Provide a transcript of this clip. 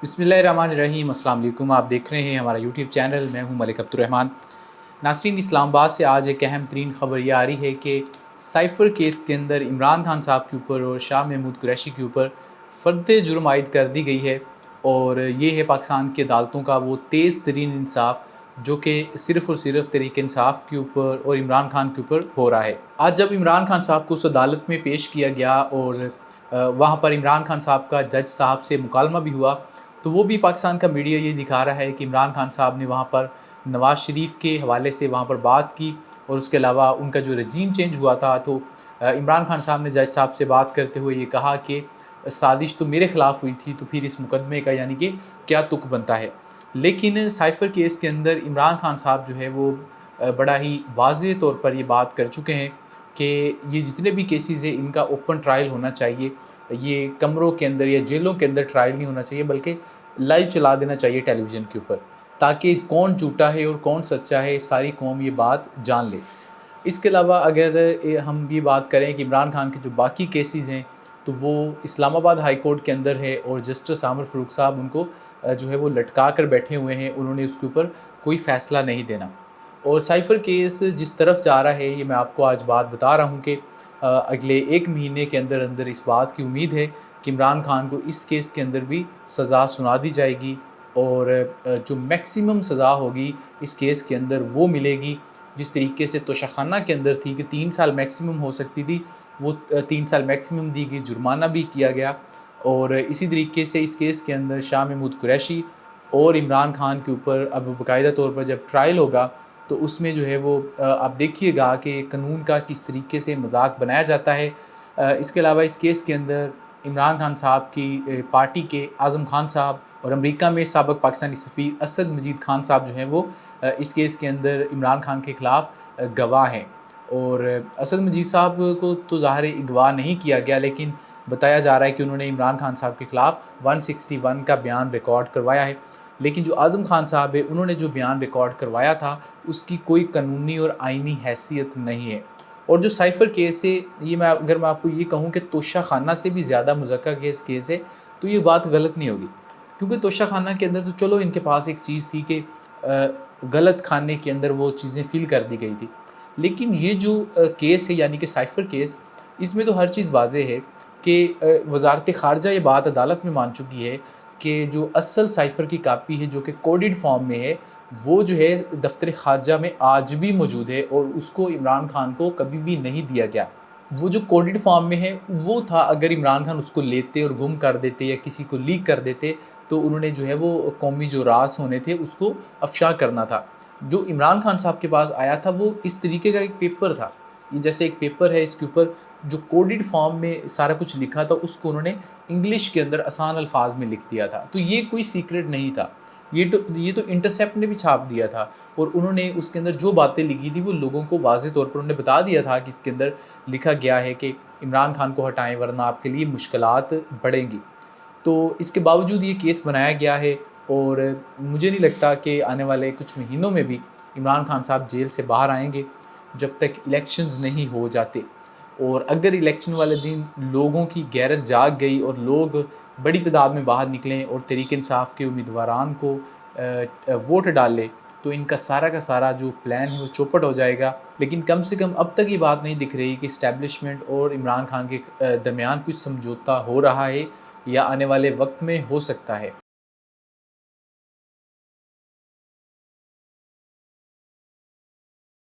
बिस्मिल्लाहिर्रहमानिर्रहीम। अस्सलाम वालेकुम। आप देख रहे हैं हमारा यूट्यूब चैनल। मैं हूं मलिक अब्दुर्रहमान। नाज़रीन, इस्लामाबाद से आज एक अहम तरीन खबर ये आ रही है कि साइफ़र केस के अंदर इमरान खान साहब के ऊपर और शाह महमूद कुरैशी के ऊपर फ़र्द जुर्म आयद कर दी गई है। और ये है पाकिस्तान की अदालतों का वो तेज़ तरीन इंसाफ जो कि सिर्फ़ और सिर्फ तहरीक इंसाफ के ऊपर और इमरान खान के ऊपर हो रहा है। आज जब इमरान खान साहब को उस अदालत में पेश किया गया और वहाँ पर इमरान खान साहब का जज साहब से मुकालमा भी हुआ, तो वो भी पाकिस्तान का मीडिया ये दिखा रहा है कि इमरान खान साहब ने वहाँ पर नवाज़ शरीफ के हवाले से वहाँ पर बात की। और उसके अलावा उनका जो रजीम चेंज हुआ था, तो इमरान खान साहब ने जज साहब से बात करते हुए ये कहा कि साजिश तो मेरे ख़िलाफ़ हुई थी, तो फिर इस मुकदमे का यानी कि क्या तुक बनता है। लेकिन साइफ़र केस के अंदर इमरान खान साहब जो है वो बड़ा ही वाज़ेह तौर पर ये बात कर चुके हैं कि ये जितने भी केसेस हैं इनका ओपन ट्रायल होना चाहिए। ये कमरों के अंदर या जेलों के अंदर ट्रायल नहीं होना चाहिए, बल्कि लाइव चला देना चाहिए टेलीविज़न के ऊपर, ताकि कौन झूठा है और कौन सच्चा है सारी कौम ये बात जान ले। इसके अलावा अगर हम ये बात करें कि इमरान खान के जो बाकी केसेस हैं, तो वो इस्लामाबाद हाई कोर्ट के अंदर है और जस्टिस आमिर फ़ारूक साहब उनको जो है वो लटका कर बैठे हुए हैं। उन्होंने उसके ऊपर कोई फ़ैसला नहीं देना। और साइफ़र केस जिस तरफ जा रहा है, ये मैं आपको आज बात बता रहा हूँ कि अगले 1 महीने के अंदर अंदर इस बात की उम्मीद है कि इमरान खान को इस केस के अंदर भी सज़ा सुना दी जाएगी। और जो मैक्सिमम सज़ा होगी इस केस के अंदर वो मिलेगी। जिस तरीके से तोशाखाना के अंदर थी कि 3 साल मैक्सिमम हो सकती थी, वो 3 साल मैक्सिमम दी गई, जुर्माना भी किया गया। और इसी तरीके से इस केस के अंदर शाह महमूद कुरैशी और इमरान खान के ऊपर अब बाकायदा तौर पर जब ट्रायल होगा, तो उसमें जो है वो आप देखिएगा कि कानून का किस तरीके से मजाक बनाया जाता है। इसके अलावा इस केस के अंदर इमरान खान साहब की पार्टी के आज़म खान साहब और अमेरिका में साबिक़ पाकिस्तानी सफ़ीर असद मजीद खान साहब जो हैं वो इस केस के अंदर इमरान खान के ख़िलाफ़ गवाह हैं। और असद मजीद साहब को तो ज़ाहिर है अगवा नहीं किया गया, लेकिन बताया जा रहा है कि उन्होंने इमरान खान साहब के ख़िलाफ़ 161 का बयान रिकॉर्ड करवाया है। लेकिन जो आज़म खान साहब है, उन्होंने जो बयान रिकॉर्ड करवाया था उसकी कोई कानूनी और आइनी हैसियत नहीं है। और जो साइफ़र केस है, ये अगर मैं आपको ये कहूँ कि तोशाखाना से भी ज़्यादा मुज़क्का केस है, तो ये बात गलत नहीं होगी। क्योंकि तोशाखाना के अंदर तो चलो इनके पास एक चीज़ थी कि गलत खाने के अंदर वो चीज़ें फ़िल कर दी गई थी। लेकिन ये जो केस है यानी कि साइफ़र केस, इसमें तो हर चीज़ वाज़ेह है कि वज़ारत ख़ारजा ये बात अदालत में मान चुकी है कि जो असल साइफ़र की कापी है जो कि कोडेड फ़ॉर्म में है, वो जो है दफ़्तर ख़ारजा में आज भी मौजूद है और उसको इमरान खान को कभी भी नहीं दिया गया। वो जो कोडेड फ़ॉर्म में है वो था, अगर इमरान खान उसको लेते और गुम कर देते या किसी को लीक कर देते, तो उन्होंने जो है वो कौमी जो राज़ होने थे उसको अफ़शा करना था। जो इमरान खान साहब के पास आया था वो इस तरीके का एक पेपर था। ये जैसे एक पेपर है, इसके ऊपर जो कोडेड फ़ॉर्म में सारा कुछ लिखा था उसको उन्होंने इंग्लिश के अंदर आसान अल्फाज में लिख दिया था। तो ये कोई सीक्रेट नहीं था। ये तो इंटरसेप्ट ने भी छाप दिया था और उन्होंने उसके अंदर जो बातें लिखी थी वो लोगों को वाज़ेह तौर पर उन्होंने बता दिया था कि इसके अंदर लिखा गया है कि इमरान खान को हटाएँ वरना आपके लिए मुश्किलात बढ़ेंगी। तो इसके बावजूद ये केस बनाया गया है और मुझे नहीं लगता कि आने वाले कुछ महीनों में भी इमरान खान साहब जेल से बाहर आएँगे, जब तक इलेक्शंस नहीं हो जाते। और अगर इलेक्शन वाले दिन लोगों की गैरत जाग गई और लोग बड़ी तादाद में बाहर निकलें और तहरीक इंसाफ के उम्मीदवारान को वोट डालें, तो इनका सारा का सारा जो प्लान है वो चौपट हो जाएगा। लेकिन कम से कम अब तक ये बात नहीं दिख रही कि इस्टेब्लिशमेंट और इमरान खान के दरमियान कुछ समझौता हो रहा है या आने वाले वक्त में हो सकता है।